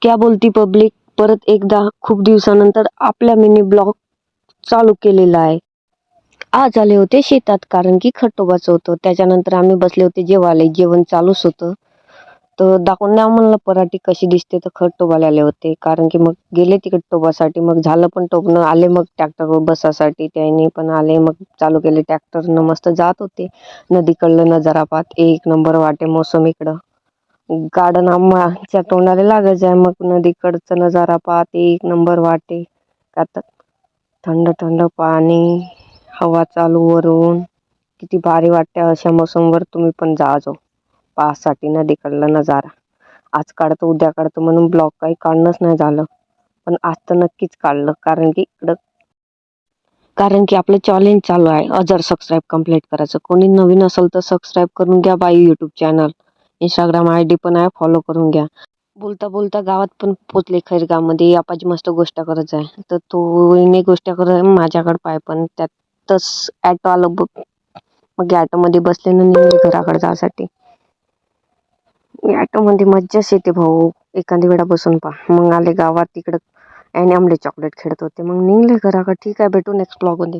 क्या बोलती पब्लिक परत एकदा खूप दिवसानंतर आपला मिनी ब्लॉग चालू केलेला आहे. आज आले होते शेतात कारण की खटोबाचं होतं. त्याच्यानंतर आम्ही बसले होते जेवायला. जेवण चालूच होतं. तर दाखवून द्या म्हणलं पराठी कशी दिसते, तर खटोबाला आले होते. कारण की मग गेले तिकडे टोबासाठी. मग झालं पण टोबणं. आले मग ट्रॅक्टरवर बसासाठी. त्यांनी पण आले. मग चालू केले ट्रॅक्टरनं. मस्त जात होते. नदीकडलं नजारा पाहत. एक नंबर वाटे मोसम इकडं. गार्डन आम्हाच्या तोंडाला लागायचं आहे. मग नदीकडचा नजारा पाहत एक नंबर वाटे. आता थंड थंड पाणी, हवा चालू वरून. किती भारी वाटते अशा मोसमवर. तुम्ही पण जाओ पाहासाठी नदीकडला नजारा. आज काढतो उद्या काढतो म्हणून ब्लॉग काही काढणंच नाही झालं. पण आज तर नक्कीच काढलं कारण की आपलं चॅलेंज चालू आहे. 1000 सबस्क्राईब कंप्लीट करायचं. कोणी नवीन असेल तर सबस्क्राईब करून घ्या बाई यूट्यूब चॅनल. इंस्टाग्राम ID पण आहे, फॉलो करून घ्या. बोलता बोलता गावात पण पोचले. खैरगावमध्ये आपाजी मस्त गोष्ट करत आहे. तर तो हिने गोष्ट करत माझ्याकडे पाय, पण त्यातच ॲटो आलं बघ. मग ॲटोमध्ये बसले ना निघाले घराकडे जायसाठी. ॲटोमध्ये मज्जाच येते भाऊ. एखादी वेळा बसून पहा. मग आले गावात. तिकडं ॲनी आमले चॉकलेट खेळत होते. मग निघले घराकडे. ठीक आहे, भेटू नेक्स्ट ब्लॉगमध्ये.